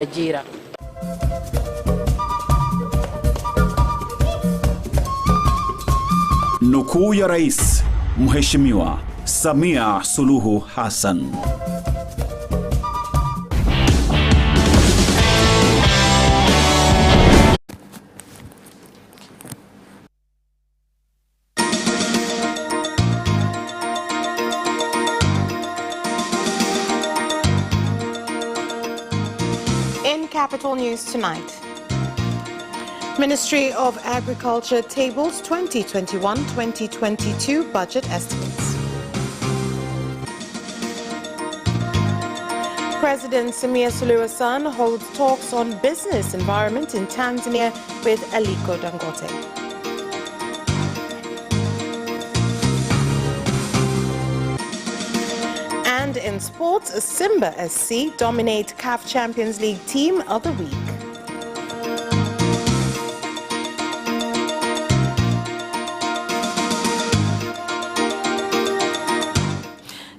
ajira. Nukuu ya Rais Mheshimiwa Samia Suluhu Hassan. In Capital News tonight, Ministry of Agriculture tables 2021-2022 budget estimates. President Samia Suluhu Hassan holds talks on business environment in Tanzania with Aliko Dangote. And in sports, Simba SC dominate CAF Champions League Team of the Week.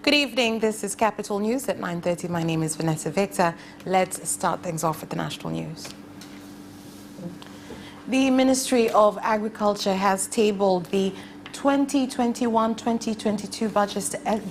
Good evening, this is Capital News at 9:30. My name is Vanessa Victor. Let's start things off with the national news. The Ministry of Agriculture has tabled the 2021-2022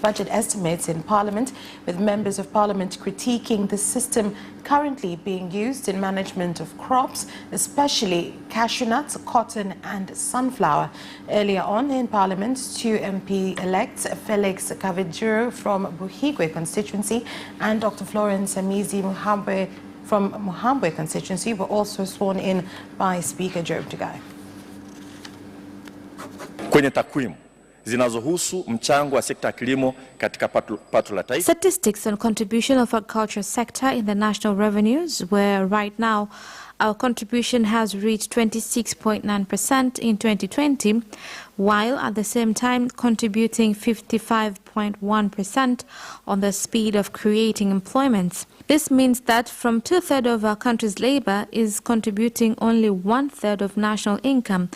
budget estimates in Parliament, with members of Parliament critiquing the system currently being used in management of crops, especially cashew nuts, cotton and sunflower. Earlier on in Parliament, two MP-elects, Felix Kavedjuru from Buhigwe constituency and Dr. Florence Amizi Muhambwe from Muhambwe constituency, were also sworn in by Speaker Job Dugai. Kwenye takwimu zinazohusu mchango wa sekta ya kilimo katika pato la taifa. Statistics on contribution of agriculture sector in the national revenues, where right now our contribution has reached 26.9% in 2020, while at the same time contributing 55.1% on the speed of creating employment. This means that from 2/3 of our country's labor is contributing only 1/3 of national income.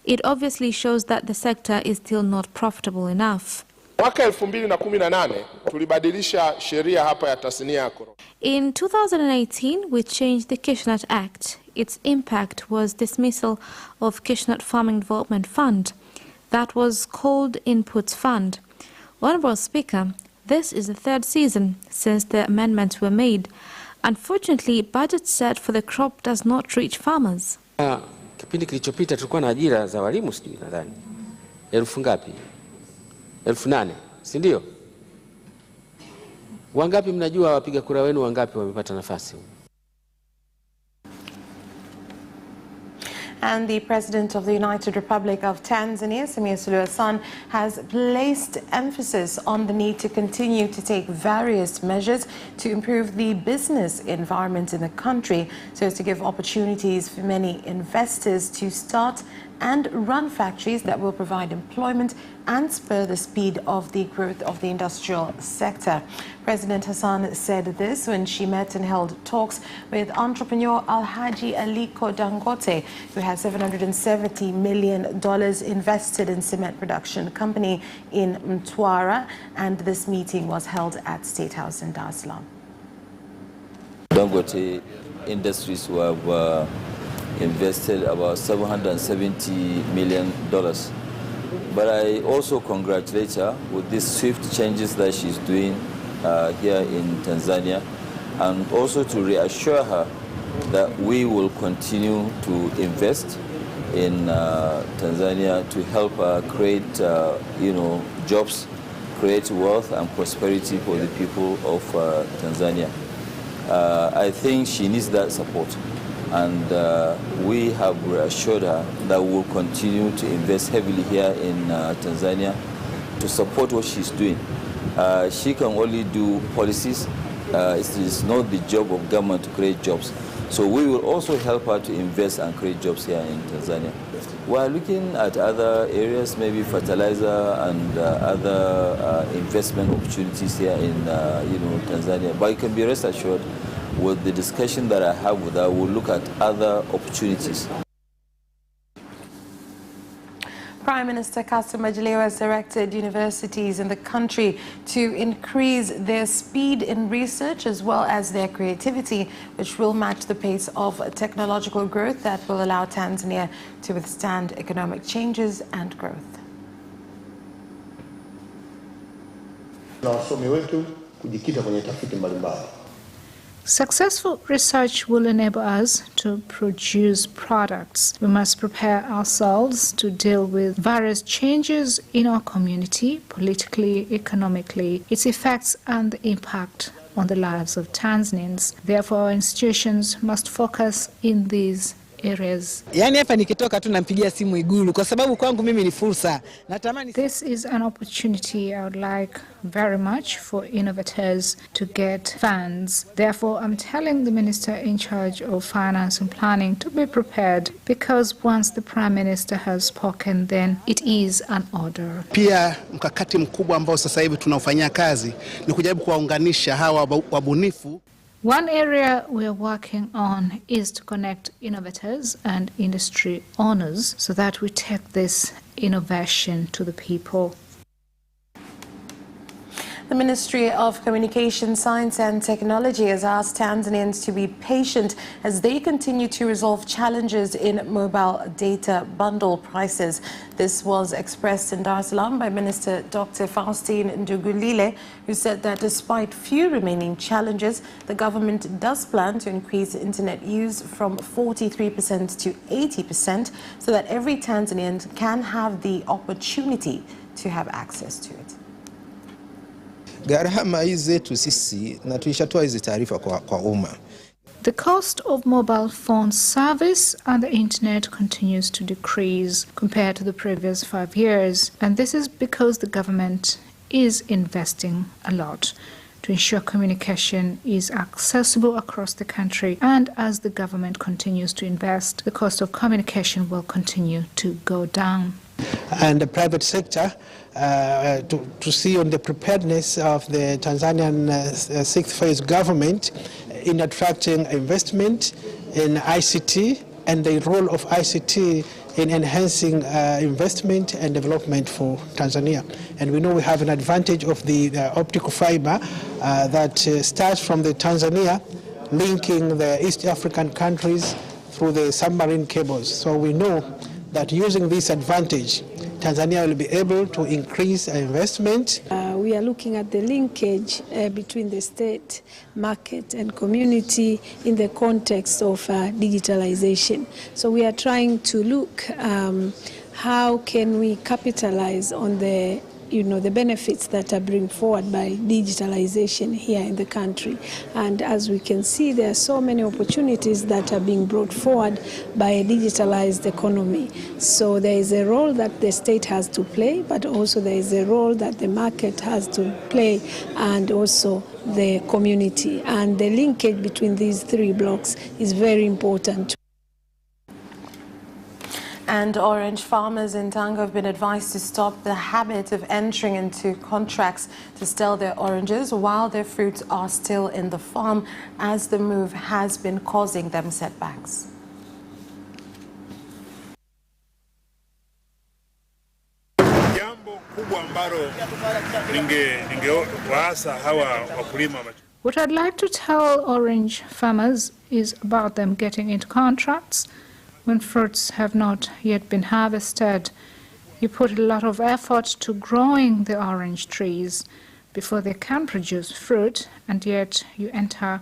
It obviously shows that the sector is still not profitable enough. Mwaka 2018 tulibadilisha sheria hapa ya tasnia ya korosho. In 2018, we changed the Cashew Nut Act. Its impact was dismissal of Cashew Nut Farming Development Fund. That was called Inputs Fund. Honorable Speaker, this is the third season since the amendments were made. Unfortunately, budget set for the crop does not reach farmers. Kipindi kilichopita tulikuwa na ajira za walimu sijui nadhani 1000 ngapi? 8,000, si ndio? Wangapi mnajua wapiga kura wenu wangapi wamepata nafasi? And the President of the United Republic of Tanzania, Samia Suluhu Hassan, has placed emphasis on the need to continue to take various measures to improve the business environment in the country so as to give opportunities for many investors to start and run factories that will provide employment and spur the speed of the growth of the industrial sector. President Hassan said this when she met and held talks with entrepreneur Alhaji Aliko Dangote, who has $770 million invested in cement production company in Mtwara, and this meeting was held at State House in Dar es Salaam. Dangote Industries who have invested about $770 million. But I also congratulate her with these swift changes that she's doing here in Tanzania, and also to reassure her that we will continue to invest in Tanzania to help her create jobs, create wealth and prosperity for the people of Tanzania. I think she needs that support. And we have reassured her that we will continue to invest heavily here in Tanzania to support what she's doing. She can only do policies. It is not the job of government to create jobs. So we will also help her to invest and create jobs here in Tanzania. We are looking at other areas, maybe fertilizer and other investment opportunities here in Tanzania. But you can be rest assured, with the discussion that I have with her, we'll look at other opportunities. Prime Minister Kassim has directed universities in the country to increase their speed in research as well as their creativity, which will match the pace of technological growth that will allow Tanzania to withstand economic changes and growth. Na wasomi wetu kujikita kwenye tafiti mbalimbali. Successful research will enable us to produce products. We must prepare ourselves to deal with various changes in our community, politically, economically, its effects and the impact on the lives of Tanzanians. Therefore, our institutions must focus in these areas. Yani hapa nikitoka tu nampigia simu Igulu kwa sababu kwangu mimi ni fursa. Natamani. This is an opportunity I would like very much for innovators to get funds. Therefore, I'm telling the minister in charge of finance and planning to be prepared, because once the Prime Minister has spoken, then it is an order. Pia mkakati mkubwa ambao sasa hivi tunaufanyia kazi ni kujaribu kuwaunganisha hawa wabunifu. One area we are working on is to connect innovators and industry owners so that we take this innovation to the people. The Ministry of Communication, Science and Technology has asked Tanzanians to be patient as they continue to resolve challenges in mobile data bundle prices. This was expressed in Dar es Salaam by Minister Dr. Faustine Ndugulile, who said that despite few remaining challenges, the government does plan to increase internet use from 43% to 80% so that every Tanzanian can have the opportunity to have access to it. Gharama hizi zetu sisi na tulishatoa hizi taarifa kwa umma. The cost of mobile phone service and the internet continues to decrease compared to the previous 5 years, and this is because the government is investing a lot to ensure communication is accessible across the country, and as the government continues to invest, the cost of communication will continue to go down. And the private sector to see on the preparedness of the Tanzanian sixth phase government in attracting investment in ICT and the role of ICT in enhancing investment and development for Tanzania. And we know we have an advantage of the optical fiber that starts from the Tanzania linking the East African countries through the submarine cables. So we know that using this advantage, Tanzania will be able to increase investment. We are looking at the linkage between the state, market and community in the context of digitalization. So we are trying to look how can we capitalize on the the benefits that are bring forward by digitalization here in the country. And as we can see, there are so many opportunities that are being brought forward by a digitalized economy. So there is a role that the state has to play, but also there is a role that the market has to play, and also the community. And the linkage between these three blocks is very important. And orange farmers in Tanga have been advised to stop the habit of entering into contracts to sell their oranges while their fruits are still in the farm, as the move has been causing them setbacks. What I'd like to tell orange farmers is about them getting into contracts when fruits have not yet been harvested. You put a lot of effort to growing the orange trees before they can produce fruit, and yet you enter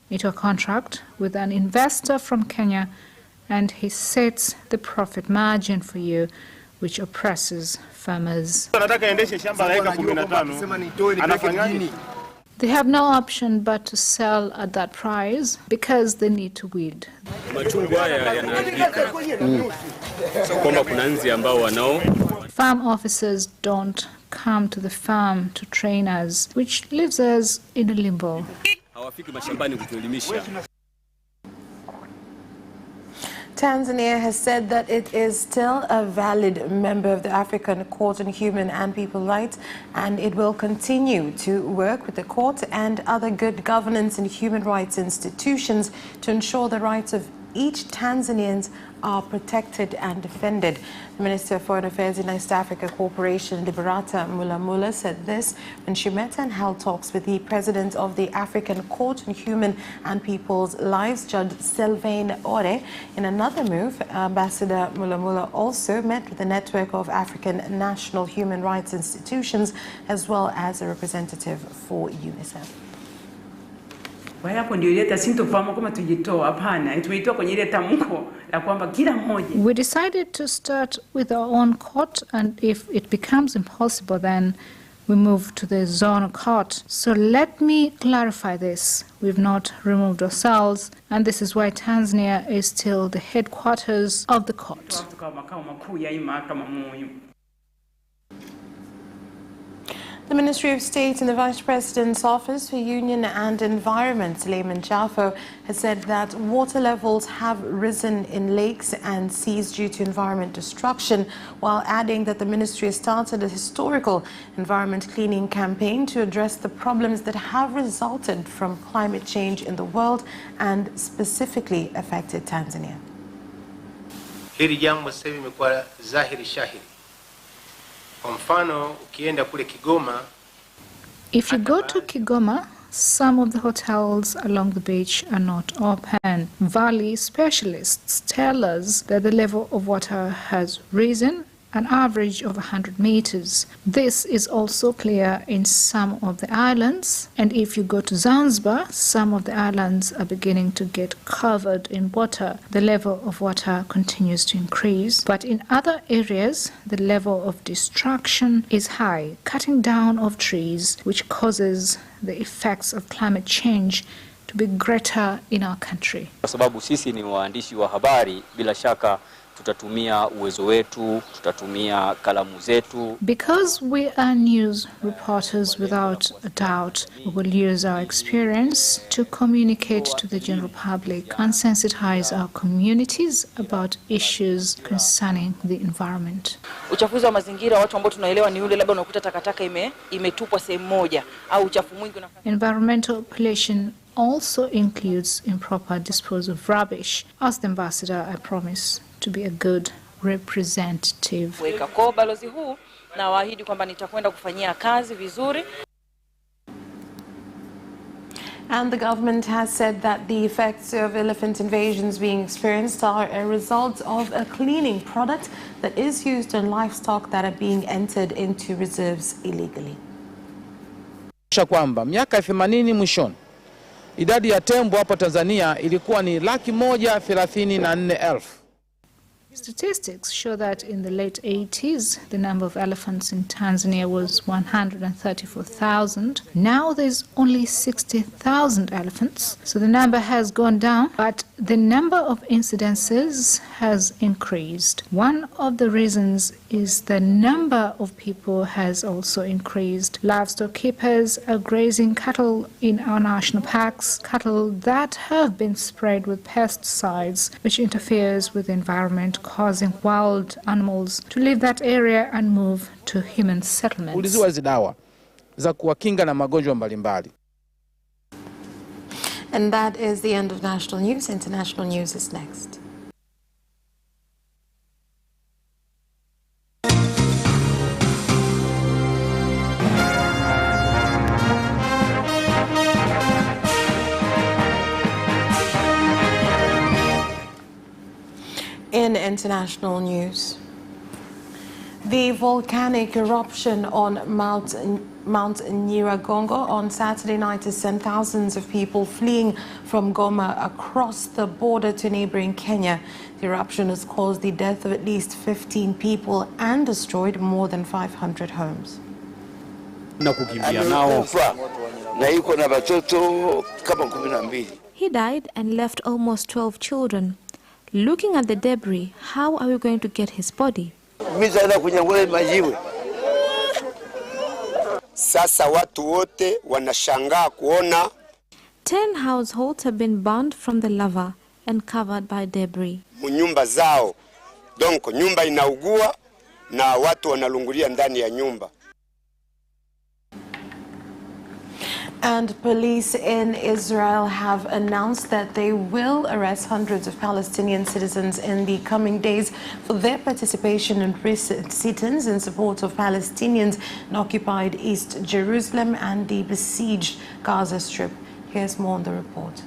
into a contract with an investor from Kenya, and he sets the profit margin for you, which oppresses farmers. They have no option but to sell at that price because they need to weed. Farm officers don't come to the farm to train us, which leaves us in a limbo. Tanzania has said that it is still a valid member of the African Court on Human and People Rights, and it will continue to work with the court and other good governance and human rights institutions to ensure the rights of each Tanzanians are protected and defended. The Minister of Foreign Affairs in East Africa Cooperation, Liberata Mulamula, said this when she met and held talks with the President of the African Court on Human and People's Lives, Judge Sylvain Ore. In another move, Ambassador Mulamula also met with the network of African national human rights institutions as well as a representative for UNICEF. We decided to start with our own court, and if it becomes impossible, then we move to the zonal court. So let me clarify this. We've not removed ourselves, and this is why Tanzania is still the headquarters of the court. The Ministry of State in the Vice President's Office for Union and Environment, Suleiman Jafo, has said that water levels have risen in lakes and seas due to environment destruction, while adding that the ministry has started a historical environment cleaning campaign to address the problems that have resulted from climate change in the world and specifically affected Tanzania. Hili jambo sasa limekuwa dhahiri shahiri. Kwa mfano ukienda kule Kigoma, if you go to Kigoma, some of the hotels along the beach are not open. Valley specialists tell us that the level of water has risen an average of 100 meters. This is also clear in some of the islands, and if you go to Zanzibar, some of the islands are beginning to get covered in water. The level of water continues to increase, but in other areas, the level of destruction is high, cutting down of trees, which causes the effects of climate change to be greater in our country. Kwa sababu sisi ni waandishi wa habari, bila shaka tutatumia uwezo wetu, tutatumia kalamu zetu. Because we are news reporters, without a doubt, we will use our experience to communicate to the general public and sensitize our communities about issues concerning the environment. Uchafuzi wa mazingira, watu ambao tunaelewa ni yule labda unakuta takataka imetupwa sehemu moja au uchafu mwingi unafanya. Environmental pollution also includes improper disposal of rubbish. As the ambassador, I promise to be a good representative. Kwa balozi huu na waahidi kwamba nitakwenda kufanyia kazi vizuri. And the government has said that the effects of elephant invasions being experienced are a result of a cleaning product that is used on livestock that are being entered into reserves illegally. Kwamba miaka 80 mwishoni idadi ya tembo hapa Tanzania ilikuwa ni 134,000. Statistics show that in the late 80s, the number of elephants in Tanzania was 134,000. Now there's only 60,000 elephants. So the number has gone down, but the number of incidences has increased. One of the reasons is the number of people has also increased. Livestock keepers are grazing cattle in our national parks, cattle that have been sprayed with pesticides, which interferes with the environment, causing wild animals to leave that area and move to human settlements. Uliziwa hizi dawa za kuwakinga na magonjwa mbalimbali. And that is the end of national news. International news is next. In international news, the volcanic eruption on Mount Nyiragongo on Saturday night has sent thousands of people fleeing from Goma across the border to neighboring Kenya. The eruption has caused the death of at least 15 people and destroyed more than 500 homes. He died and left almost 12 children. Looking at the debris, how are we going to get his body? Sasa watu wote wanashangaa kuona 10 households have been burned from the lava and covered by debris. Nyumba zao. Donc nyumba inaugua na watu wanalungulia ndani ya nyumba. And police in Israel have announced that they will arrest hundreds of Palestinian citizens in the coming days for their participation in recent sit-ins in support of Palestinians in occupied East Jerusalem and the besieged Gaza Strip. Here's more on the report.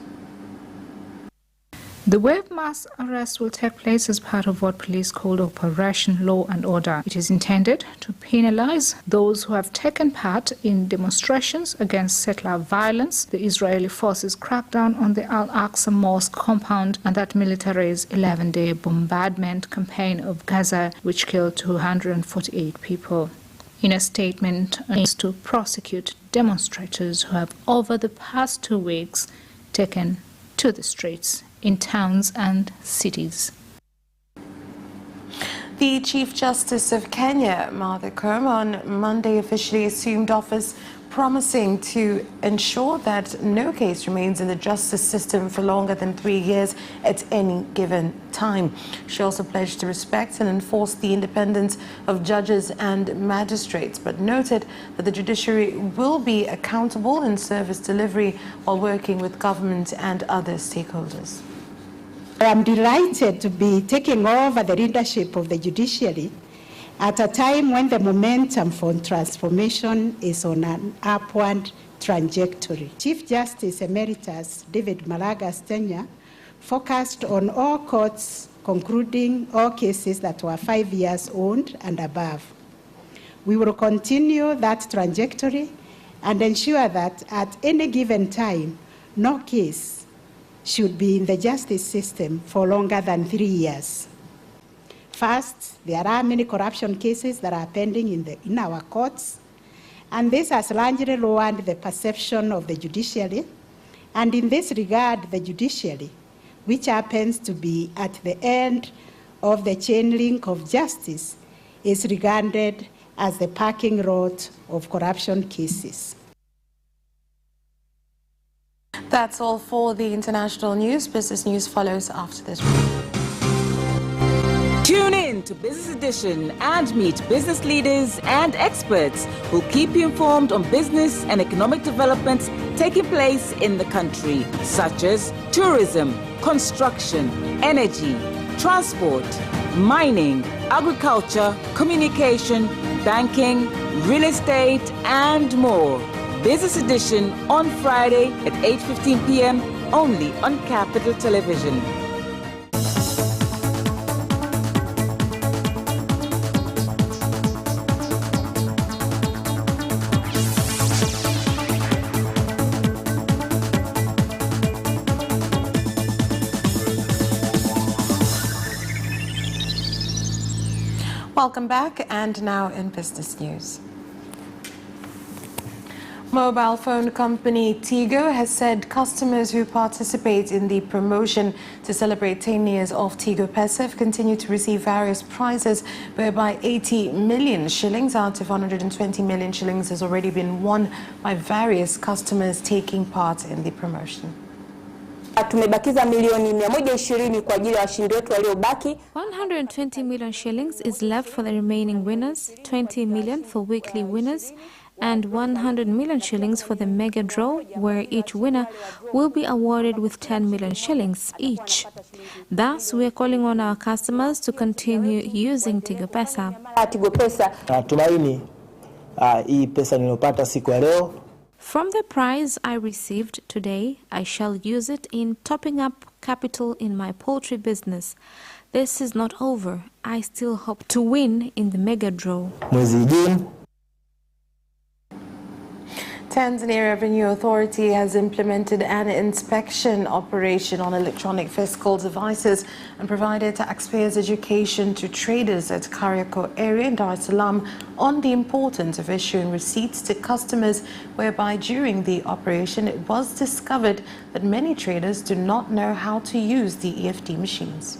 The wave mass arrest will take place as part of what police called Operation Law and Order. It is intended to penalize those who have taken part in demonstrations against settler violence, the Israeli forces' crackdown on the Al-Aqsa Mosque compound, and that military's 11-day bombardment campaign of Gaza, which killed 248 people. In a statement, aims to prosecute demonstrators who have, over the past 2 weeks, taken to the streets in towns and cities. The Chief Justice of Kenya, Martha Koome, on Monday officially assumed office, promising to ensure that no case remains in the justice system for longer than 3 years at any given time. She also pledged to respect and enforce the independence of judges and magistrates, but noted that the judiciary will be accountable in service delivery while working with government and other stakeholders. I'm delighted to be taking over the leadership of the judiciary at a time when the momentum for transformation is on an upward trajectory. Chief Justice Emeritus David Malaga's tenure focused on all courts concluding all cases that were 5 years old and above. We will continue that trajectory and ensure that at any given time, no case should be in the justice system for longer than 3 years. First, there are many corruption cases that are pending in our courts, and this has largely lowered the perception of the judiciary. And in this regard, the judiciary, which happens to be at the end of the chain link of justice, is regarded as the parking lot of corruption cases. That's all for the international news. Business news follows after this. Tune in to Business Edition and meet business leaders and experts who keep you informed on business and economic developments taking place in the country, such as tourism, construction, energy, transport, mining, agriculture, communication, banking, real estate, and more. Business Edition on Friday at 8:15 p.m. only on Capital Television. Welcome back, and now in business news. Mobile phone company Tigo has said customers who participate in the promotion to celebrate 10 years of Tigo Pesa continue to receive various prizes, whereby 80 million shillings out of 120 million shillings has already been won by various customers taking part in the promotion. Tumebakiza milioni 120 kwa ajili ya washindi wetu waliobaki. 120 million shillings is left for the remaining winners, 20 million for weekly winners, and 100 million shillings for the mega draw, where each winner will be awarded with 10 million shillings each. Thus, we are calling on our customers to continue using Tigo Pesa. Natumaini hii pesa niliyopata siku ya leo. From the prize I received today, I shall use it in topping up capital in my poultry business. This is not over. I still hope to win in the mega draw. Mwezi Juni, Tanzania Revenue Authority has implemented an inspection operation on electronic fiscal devices and provided taxpayers education to traders at Kariakoo area in Dar es Salaam on the importance of issuing receipts to customers, whereby during the operation it was discovered that many traders do not know how to use the EFT machines.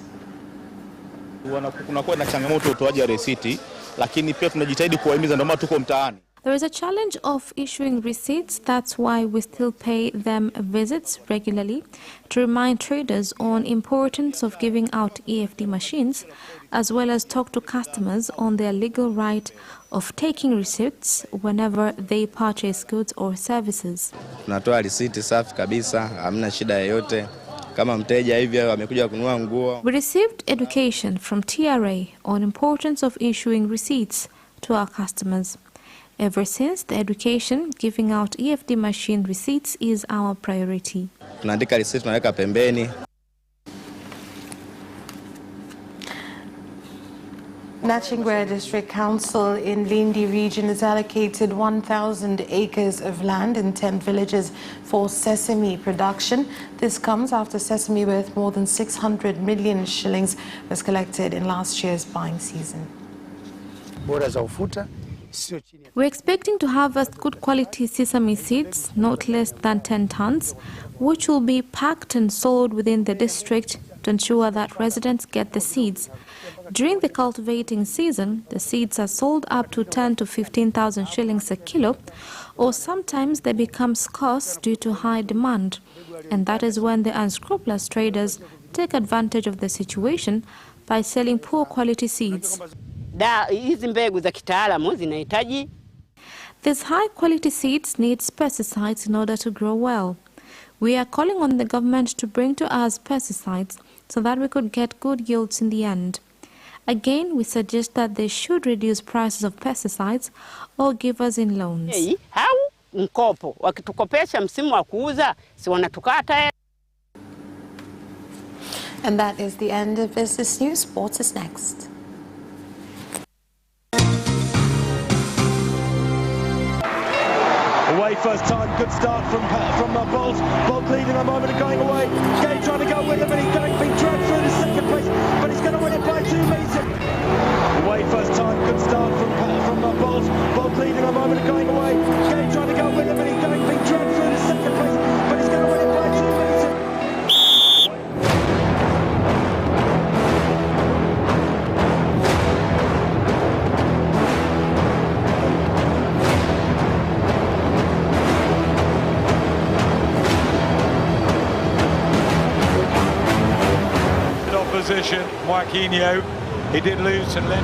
Kunakuwa na changamoto utoaji wa risiti, lakini pia tunajitahidi kuwahimiza, ndio maana tuko mtaani. There is a challenge of issuing receipts. That's why we still pay them visits regularly to remind traders on importance of giving out EFD machines, as well as talk to customers on their legal right of taking receipts whenever they purchase goods or services. Tunatoa risiti safi kabisa, hamna shida yoyote. Kama mteja hivi amekuja kununua nguo. We received education from TRA on importance of issuing receipts to our customers. Ever since, the education giving out EFD machine receipts is our priority. Tunaandika receipt tunaweka pembeni. Nachingwea District Council in Lindi region has allocated 1,000 acres of land in 10 villages for sesame production. This comes after sesame worth more than 600 million shillings was collected in last year's buying season. We're expecting to harvest good quality sesame seeds, not less than 10 tons, which will be packed and sold within the district to ensure that residents get the seeds. During the cultivating season, the seeds are sold up to 10 to 15,000 shillings a kilo, or sometimes they become scarce due to high demand. And that is when the unscrupulous traders take advantage of the situation by selling poor quality seeds. These high quality seeds need pesticides in order to grow well. We are calling on the government to bring to us pesticides so that we could get good yields in the end. Again, we suggest that they should reduce prices of pesticides or give us in loans. And that is the end of Business News. Sports is next. Away first time, good start from Bolt. Bolt leading a moment and going away. Gay trying to go with him, and he's being dragged through to second place, but he's going to win it by 2 meters. Away first time, good start from Bolt. Bolt leading a moment and going away. Gay trying to go with him, and he's being dragged through to second place, but he's going to win it by 2 meters. Position, Joaquinho, he did lose and then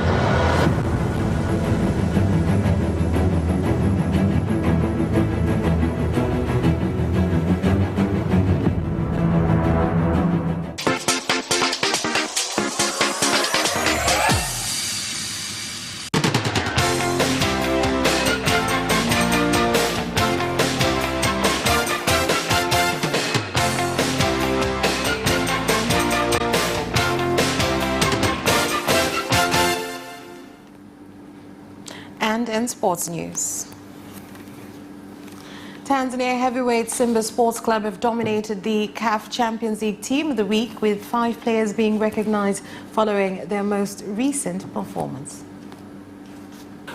In sports news, Tanzania heavyweight Simba Sports Club have dominated the CAF Champions League Team of the Week, with 5 players being recognized following their most recent performance.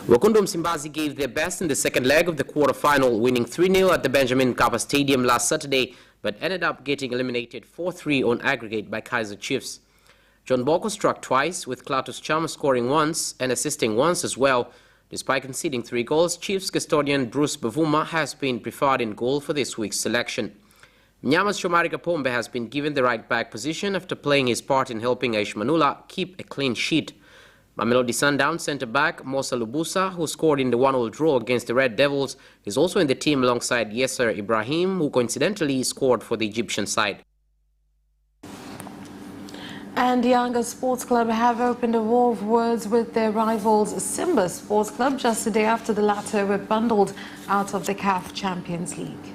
Wekundu Msimbazi gave their best in the second leg of the quarter-final, winning 3-0 at the Benjamin Mkapa Stadium last Saturday, but ended up getting eliminated 4-3 on aggregate by Kaizer Chiefs. John Boko struck twice, with Clatous Chama scoring once and assisting once as well. Despite conceding 3 goals, Chiefs custodian Bruce Bavuma has been preferred in goal for this week's selection. Mnyama's Shomari Kapombe has been given the right-back position after playing his part in helping Aish Manula keep a clean sheet. Mamelodi Sundowns centre-back Mosa Lubusa, who scored in the 1-1 draw against the Red Devils, is also in the team alongside Yesser Ibrahim, who coincidentally scored for the Egyptian side. And Yanga Sports Club have opened a war of words with their rivals Simba Sports Club just a day after the latter were bundled out of the CAF Champions League.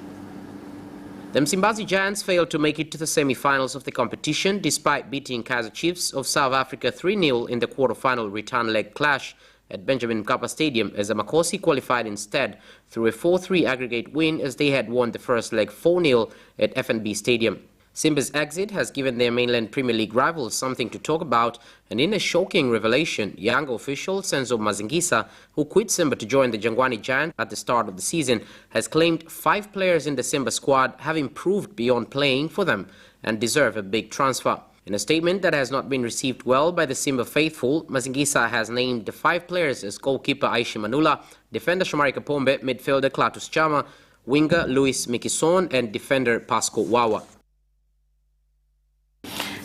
The Msimbazi Giants failed to make it to the semi-finals of the competition despite beating Kaizer Chiefs of South Africa 3-0 in the quarter-final return leg clash at Benjamin Mkapa Stadium, as Amakosi qualified instead through a 4-3 aggregate win as they had won the first leg 4-0 at FNB Stadium. Simba's exit has given their mainland Premier League rivals something to talk about, and in a shocking revelation, Yanga official Senzo Mazingisa, who quit Simba to join the Jangwani Giants at the start of the season, has claimed 5 players in the Simba squad have improved beyond playing for them and deserve a big transfer. In a statement that has not been received well by the Simba faithful, Mazingisa has named the 5 players as goalkeeper Aishi Manula, defender Shomari Kapombe, midfielder Klatus Chama, winger Luis Mikison, and defender Pasco Wawa.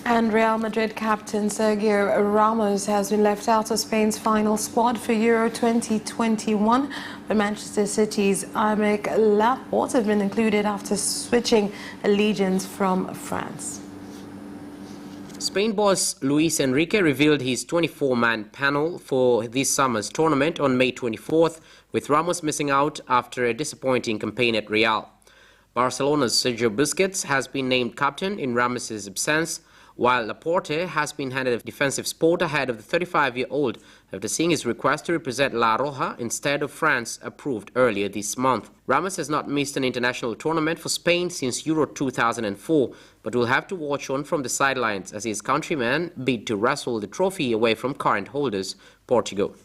And Real Madrid captain Sergio Ramos has been left out of Spain's final squad for Euro 2021. But Manchester City's Aymeric Laporte have been included after switching allegiance from France. Spain boss Luis Enrique revealed his 24-man panel for this summer's tournament on May 24th, with Ramos missing out after a disappointing campaign at Real. Barcelona's Sergio Busquets has been named captain in Ramos' absence, while Laporte has been handed a defensive spot ahead of the 35-year-old after seeing his request to represent La Roja instead of France approved earlier this month. Ramos has not missed an international tournament for Spain since Euro 2004, but will have to watch on from the sidelines as his countrymen bid to wrestle the trophy away from current holders, Portugal.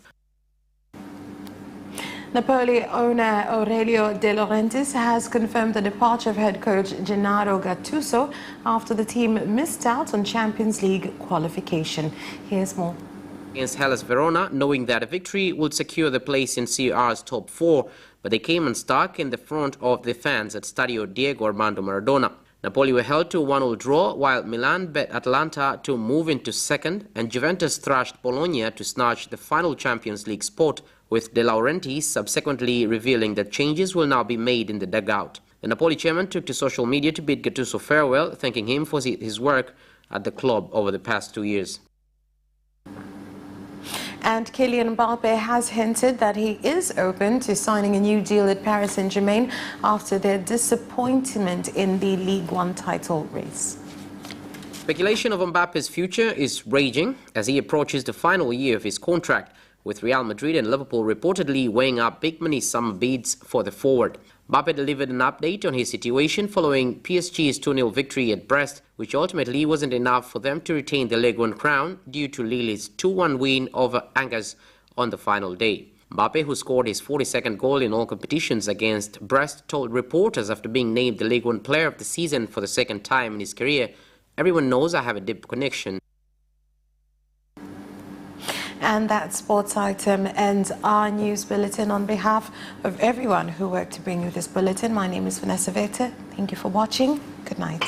Napoli owner Aurelio De Laurentiis has confirmed the departure of head coach Gennaro Gattuso after the team missed out on Champions League qualification. Here's more. Against Hellas Verona, knowing that a victory would secure the place in CR's top 4, but they came unstuck in the front of the fans at Stadio Diego Armando Maradona. Napoli were held to a 1-1 draw, while Milan bet Atalanta to move into second, and Juventus thrashed Bologna to snatch the final Champions League spot, with De Laurentiis subsequently revealing that changes will now be made in the dugout. The Napoli chairman took to social media to bid Gattuso farewell, thanking him for his work at the club over the past 2 years. And Kylian Mbappe has hinted that he is open to signing a new deal at Paris Saint-Germain after their disappointment in the Ligue 1 title race. Speculation of Mbappe's future is raging as he approaches the final year of his contract, with Real Madrid and Liverpool reportedly weighing up big money sum bids for the forward. Mbappe delivered an update on his situation following PSG's 2-0 victory at Brest, which ultimately wasn't enough for them to retain the Ligue 1 crown due to Lille's 2-1 win over Angers on the final day. Mbappe, who scored his 42nd goal in all competitions against Brest, told reporters after being named the Ligue 1 Player of the Season for the second time in his career, "Everyone knows I have a deep connection." And that sports item ends our news bulletin. On behalf of everyone who worked to bring you this bulletin, my name is Vanessa Veta. Thank you for watching. Good night.